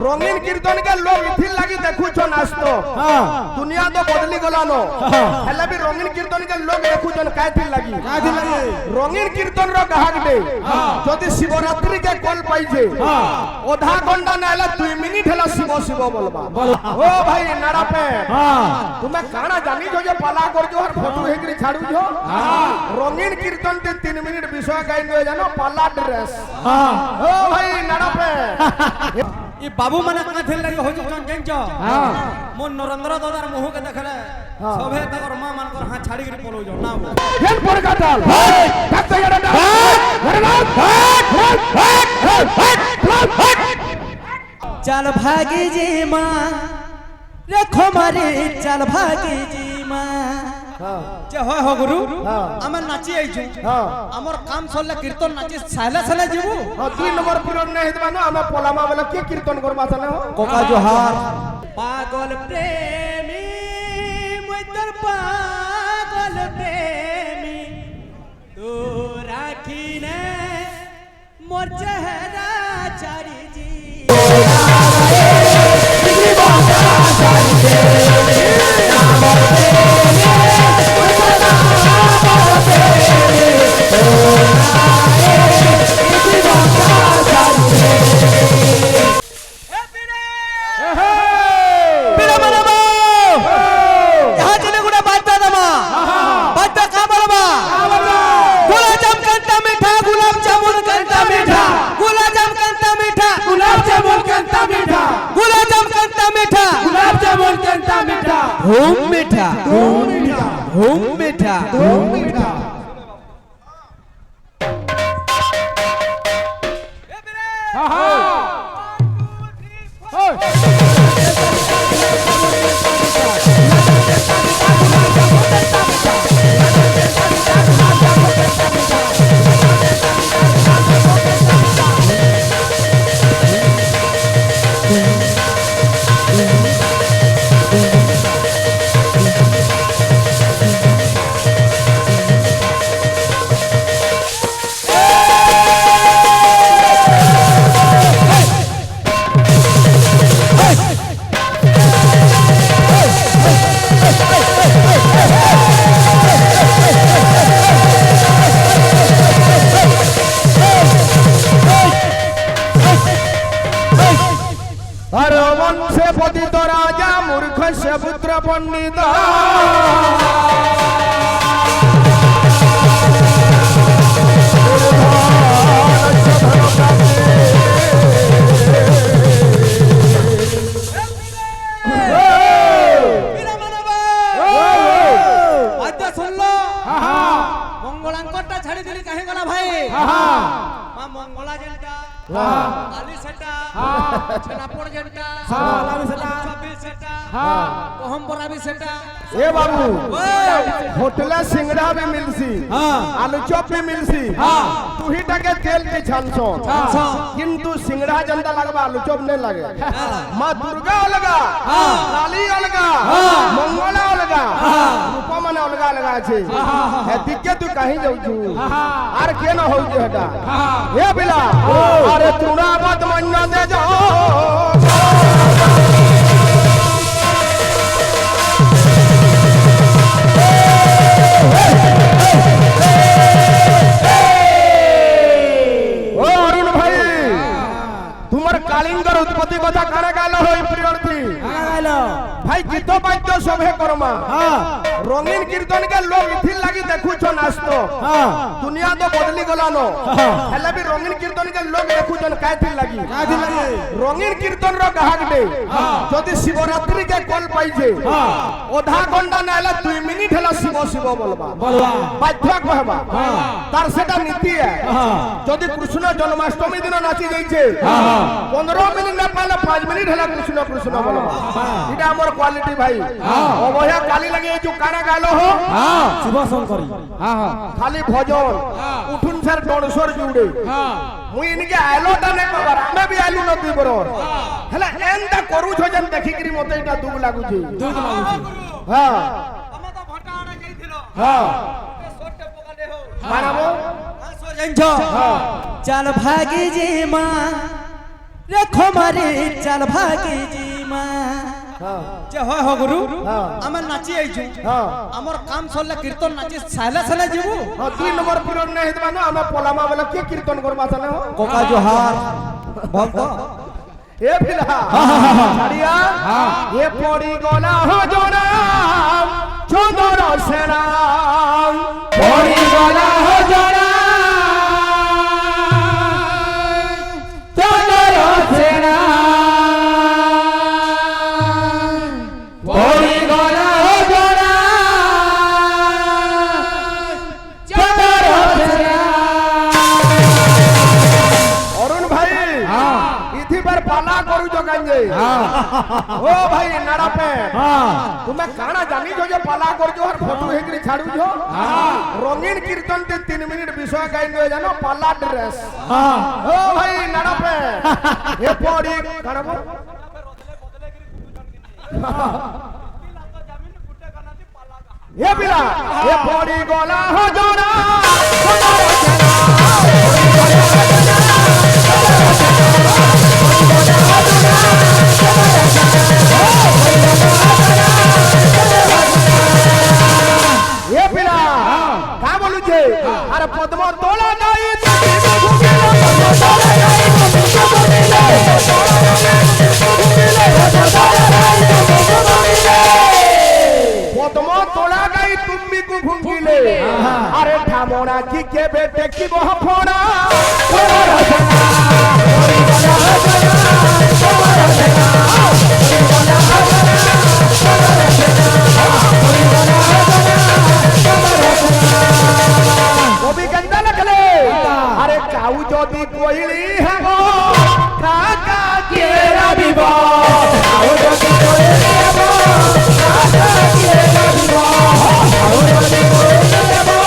रंगीन कीर्तन के लोग इथिर लगी देखुछन आस्तो दुनिया तो बदली गलानो हेले भी रंगीन कीर्तन के लोग देखुछन कायथिर लगी रंगीन कीर्तन रो ग्राहक दे जदि शिवरात्रि के कल पाइजे आधा घंटा नहले 2 मिनिट हेला शिव शिव बोलबा ओ भाई नारा पे तुम्हें काना जानी जो जे पाला कर जो हर फोटो हेकरी छाड़ू जो रंगीन कीर्तन ते 3 मिनिट विषय गाइन जानो पाला ड्रेस ओ भाई नारा पे ई बाबू माने कने फेल लगे हो जन जेंच मो नरेंद्र दादार मुह के देखले सभे तकर मां मान कर हाथ छाड़ी के पलो जो ना फेल पर का डाल तक यार चल भागी जी मां देखो मारे चल भागी जी मां जे होय हो गुरु हम नाची आइछु हमर काम सरले कीर्तन नाची साले साले जीवु 3 नंबर पिरियड नै हेतबानो हम पोलामा वाला के कीर्तन करबा सने हो कोका जोहार पागल प्रेमी मोर पागल प्रेमी तू राखी ने मोर चेहरा चारी जी धूम मीठा धूम मीठा धूम मीठा धूम मीठा हां हां पतित राजा मूर्ख से पुत्र पंडित मंगलांकटा छाड़ी दिली कहीं गला भाई मां मंगला जनता काली सेटा छनापोड़ जनता लावी सेटा छबिल सेटा कोहम बराबी सेटा ए बाबू होटल सिंगड़ा भी मिलसी आलू चॉप भी मिलसी तू ही टके तेल के छानसो किंतु सिंगड़ा जनता लगबा आलू चॉप नहीं लगे मां दुर्गा अलगा काली अलगा मंगला अलगा रूपा माने अलगा अलगा छे हे दिक्के तू कहीं जाऊ छु आर के न होउ जे हटा हे बिला अरे तुना मत मन दे जाओ कालिंगर उत्पत्ति कथा काने गालो होई प्रियर्थी गालो भाई गीत बाद्य सभे करमा रंगीन कीर्तन के लोग इथिर लागि देखुछन आस्तो दुनिया तो बदली गलानो हेले भी रंगीन कीर्तन के लोग देखुछन कायथिर लागि रंगीन कीर्तन रो ग्राहक दे जदि शिवरात्रि के कल पाइजे आधा घंटा नहले 2 मिनिट हेला शिव शिव बोलबा बाध्य कहबा तार सेटा नीति है जदि कृष्ण जन्माष्टमी दिन नाची जाइछे 15 मिनिट ना पाले 5 मिनिट हेला कृष्ण कृष्ण बोलबा इटा हमर क्वालिटी भाई ओ भया काली लगे जो गाना गालो हो शिव शंकरी खाली भजन उठुन सर डोनसर जुड़े मुई इनके आलोटा ने कबर हमें भी आलू न दी बरोर हला एंता करू छ जन देखि करी मते इटा दुग लागु छी हां हम तो भटा आडे जाइथिलो हां सोटे पकाले हो मानबो चल भागी जी मां রেখো মারে চাল ভাগে জি মা যে হয় হ গুরু আমার নাচি আইছু আমার কাম সরলে কীর্তন নাচি সাইলা সাইলা যাবো 2 নম্বর পিরিয়ড নাই হেতবা না আমি পলামা বলে কি কীর্তন করবা জানে হো কোকা জোহার বল তো এ পিলা ছাড়িয়া এ পড়ি গলা হো জোনা চন্দর সেনা পড়ি গলা হো জোনা চন্দর সেনা পড়ি গলা হো জোনা চন্দর সেনা অরুণ ভাই इथी पर पाला करू जो गंजे ओ भाई नाड़ा पे तुम्हें काना जानी जो पाला कर जो हर फोटो हेकरी छाड़ू जो रंगीन कीर्तन ते 3 मिनट विषय गाइन जो जानो पाला ड्रेस ओ भाई नाड़ा पे ये पड़ी काना को ये बिला ये पड़ी गोला हो जोना ये पिला का बोलू छे अरे पद्म तोला नहीं पद्म तोला गई तुम भी को भूंगिले अरे ठामोना की के बेटे की वो फोड़ा वो भी गंदा लगले अरे काऊ जोदी कोइली है वो काका केरा बिबो काऊ जोदी कोइली है वो काका केरा बिबो काऊ जोदी कोइली है वो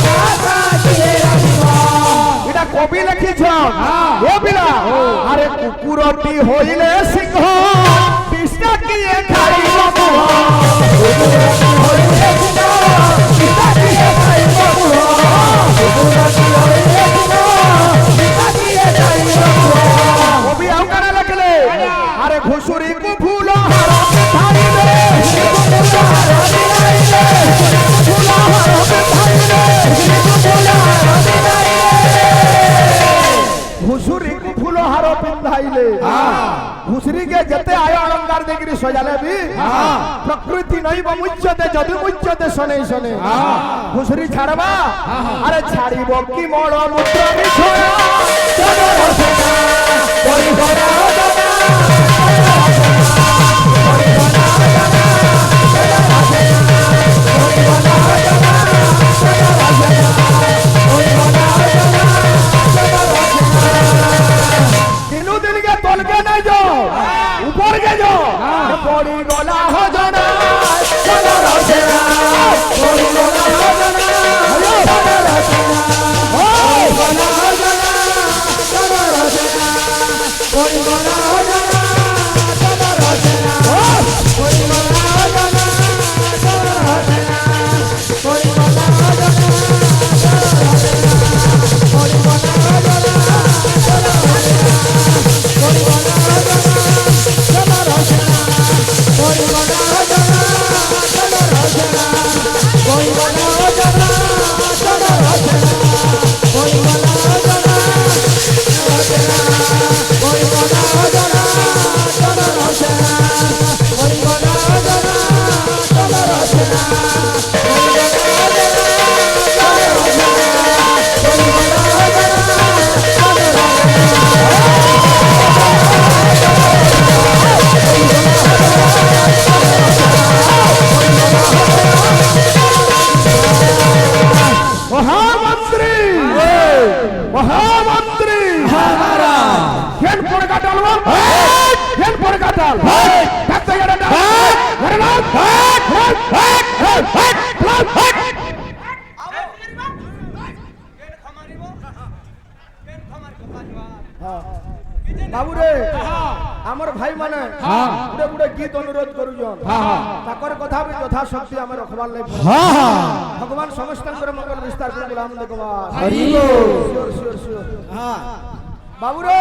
काका केरा बिबो इडा कवि लिखी छ ओ बिला अरे कुकुरटी होइले सिंह बिस्ता किए खाई बाबू कुकुरटी होइले सिंह बिस्ता किए खाई बाबू अरे घुसुरी को भूलो घुसुरी को फूलो हारो पिंधाइले घुसुरी के जते आयो अलंकार देखिरी सजाले भी प्रकृति नहीं बमुच्यते जदि मुच्यते सने सने घुसुरी छाड़बा अरे छाड़ीबो की मोड़ मूत्र बिछोड़ा चलो सेना कोई घोड़ा तीनों दिन के तोल के नहीं जो ऊपर के जो पड़ी गोला हो जाना चलो रोसेना पड़ी गोला हो जाना चलो रोसेना पड़ी गोला हो जाना चलो रोसेना पड़ी गोला हो जाना चलो रोसेना पड़ी गोला हो जाना चलो रोसेना पड़ी गोला हो जाना चलो रोसेना पड़ी गोला हो जाना चलो रोसेना कोई बना जाना चलो रोशना कोई बना जाना चलो रोशना कोई बना जाना चलो रोशना कोई बना जाना रोशना कोई बना जाना चलो रोशना कोई बना जाना चलो रोशना कोई बना जाना चलो रोशना कोई बना जाना चलो महामंत्री महामंत्री खेल पड़ का डालवा खेल पड़ का डाल तक तैयार डाल गरनाथ बाबू रे हमर भाई माने गुडे गुडे गीत अनुरोध करू जन ताकर कथा भी यथा शक्ति हमर रखवाल नै भगवान समस्तंकर मंगल विस्तार कर गुलाम देखवा हरि बोल श्योर श्योर श्योर बाबू रे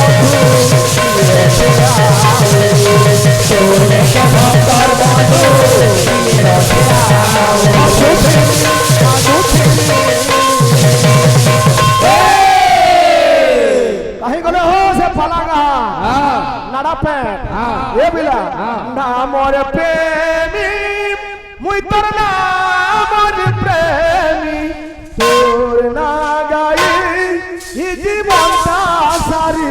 খাড়া প্যান্ট এ বিলা না মোর প্রেমী মুই তোর না মোর প্রেমী তোর না গাই ই জীবনটা সারি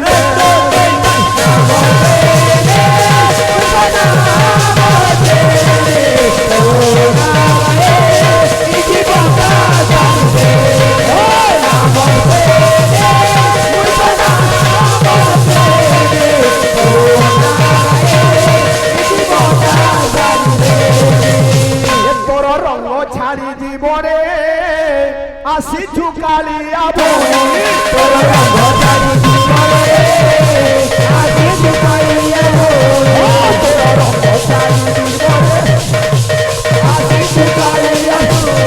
ছাড়ি জীবনে আসি ঝুকালিয়া বই তোর রঙ ছাড়ি জীবনে আসি ঝুকালিয়া বই তোর রঙ ছাড়ি জীবনে আসি ঝুকালিয়া বই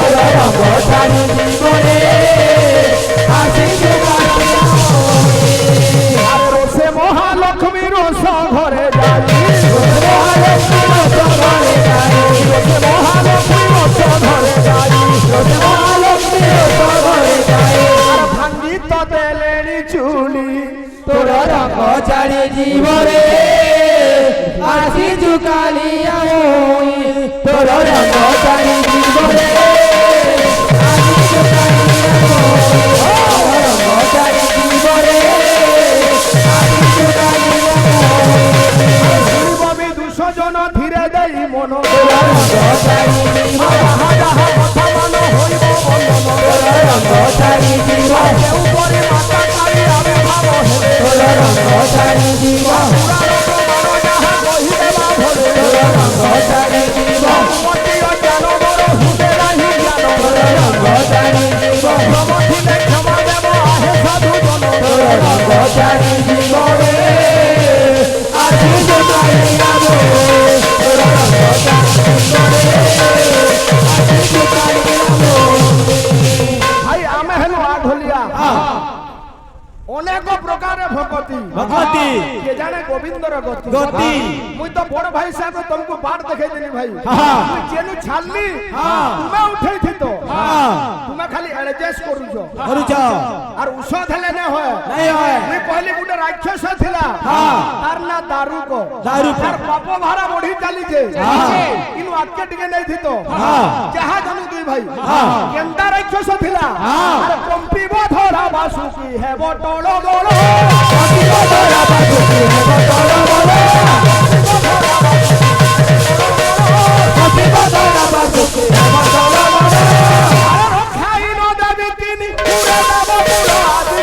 তোর রঙ ছাড়ি জীবনে আসি ঝুকালিয়া বই আর রসে মহালক্ষ্মী রস ঘরে যাই মহালক্ষ্মী রস ঘরে যাই রসে মহালক্ষ্মী রস ঘরে যাই রসে মহালক্ষ্মী রস ঘরে যাই আর ভাঙ্গি তো দেলেনি চুলি তোর রঙ ছাড়ি জীবনে আসি ঝুকালিয়া বই তোর রঙ ছাড়ি জীবনে আসি ঝুকালিয়া বই তোর রঙ ছাড়ি জীবনে আসি ঝুকালিয়া বই দুশো জন ধীরে দেই মন তোর ছাড়ি জীবনে কথা মান হইব বন্ধন তোর ছাড়ি জীবনে উপরে মাতা কালী আমি ভাব হেলে তোর ছাড়ি জীবনে পুরা যাহা কহিবে বা ভরে তোর ছাড়ি জীবনে মতি জ্ঞান বড় হুতে নাহি জ্ঞান তোর ছাড়ি জীবনে প্রমথিলে ক্ষমা দেব আহে সাধু জন তোর ছাড়ি জীবনে আসি ঝুকালিয়া বই তোর ছাড়ি জীবনে আসি ঝুকালিয়া বই ভাই আমি হেলু আঢলিয়া অনেক প্রকারে ভকতি ভকতি কে জানে গোবিন্দর গতি গতি মুই তো বড় ভাই সাহেব তুমको बाट দেখাই দেলি ভাই মুই যেনু ছাড়লি তুমি উঠাই থিত তুমি খালি এডজাস্ট করুছ করুছ আর ঔষধ হেলে না হয় নাই হয় মুই কইলি গুটে রাক্ষস থিলা তার না দারুক দারুক তার পাপ ভাড়া বঢ়ি চালিছে ইনু আজকে টিকে নাই থিত যাহা জানু দুই ভাই কেন্দা রাক্ষস থিলা আর কম্পিব ধরা বাসুকি হেব টল গল কম্পিব ধরা বাসুকি হেব টল গল কম্পিব ধরা বাসুকি হেব টল গল আর রক্ষাই ন দেবী তিনি পুরে দেব পুরাদি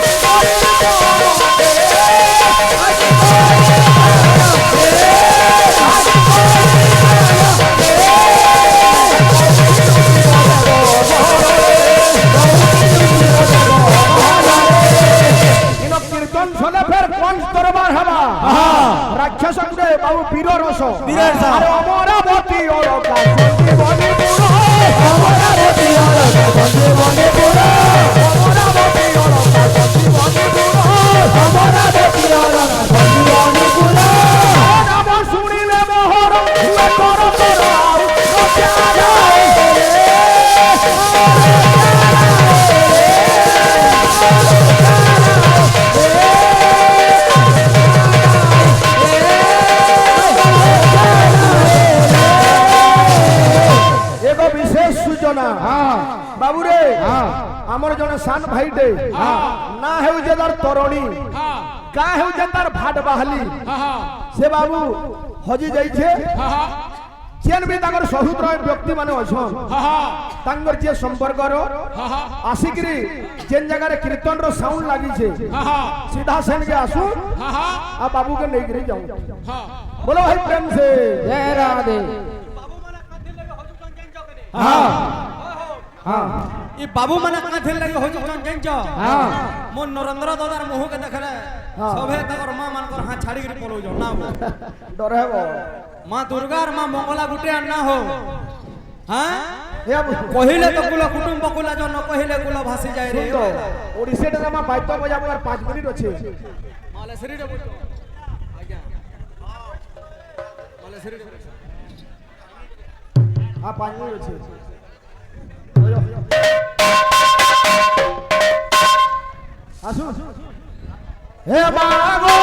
কীর্তন শোনে ফের কঞ্চ দরবার হবা রাক্ষস গুড়ে বাবু বীর রস আর অমরাবতী অলকা সঞ্জীবনী পুর অমরাবতী অলকা সঞ্জীবনী পুর অমরাবতী অলকা সঞ্জীবনী পুর অমরাবতী অলকা সঞ্জীবনী পুর নাম শুনিলে মোহর হুয়ে কর তোর আউ বিশেষ সূচনা বাবুরে আমার জনে সান ভাইটে না হেউছে তার তরণী কা হেউছে তার ভাট বাহালি সে বাবু হজি যাইছে যেন বি তাঙ্কর সহুদ্র ব্যক্তি মানে অছন তাঙ্কর যে সম্পর্কর আসিকি যেন জায়গায় কীর্তনর সাউন্ড লাগিছে সিধা সেনকে আসু আ বাবুকে নেইকি যাও बोलो भाई प्रेम से जय राधे हाँ हाँ ये बाबू माने कना थिल लगे हो जन जन जा हाँ मो नरेंद्र दादार मुह के देखले सभे तकर मां मान कर हां छाड़ी के पलो जो ना हो डर है वो मां दुर्गा और मां मंगला गुटे ना हो हां या कहिले तो कुला कुटुंब कुला जो न कहिले कुला भासी जाय रे तो ओडिसे टा मा बाइतो बजाबो यार 5 मिनिट अछि माले श्री रे आज्ञा माले श्री रे हां 5 मिनिट अछि आसु हे बागो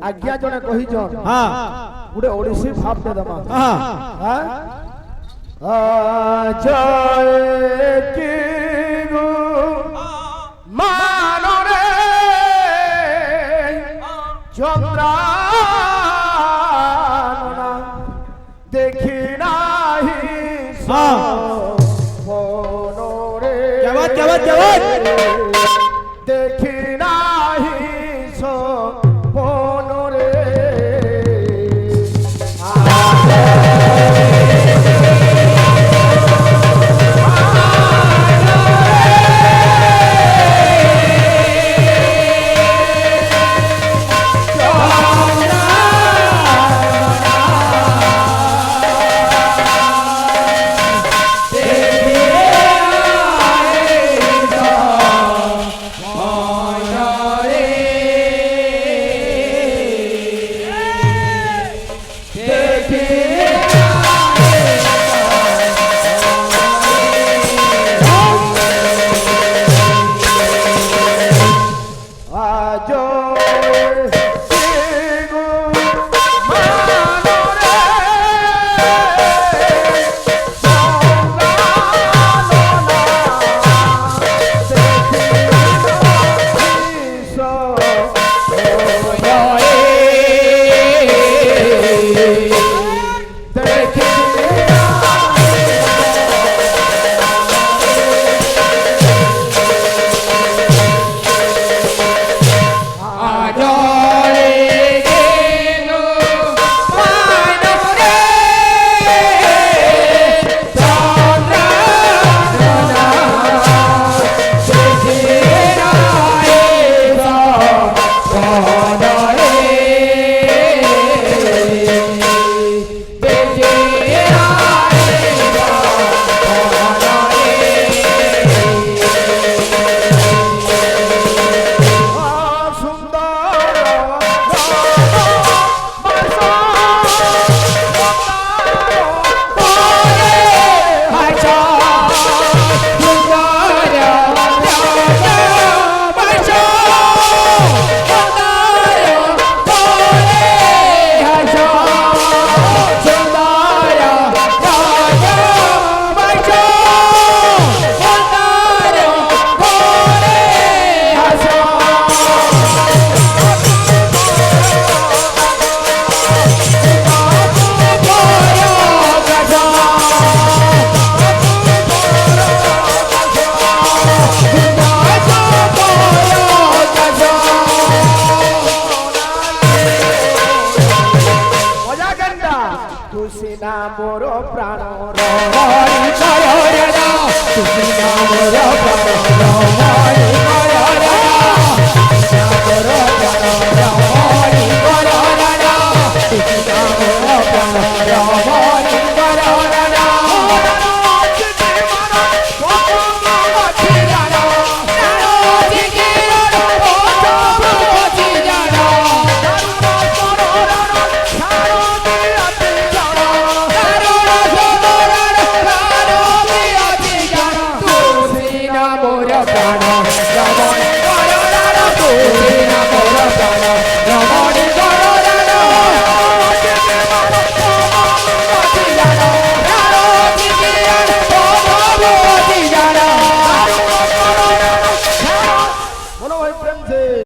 আজ্ঞা জনে কহিছন হ্যাঁ গোটে ওড়িশি ভাবতে দেমা হ্যাঁ হ্যাঁ জয় কিরু মানরে চন্দ্রাননা দেখি নাহি সপনরে क्या बात क्या बात क्या बात দেখি না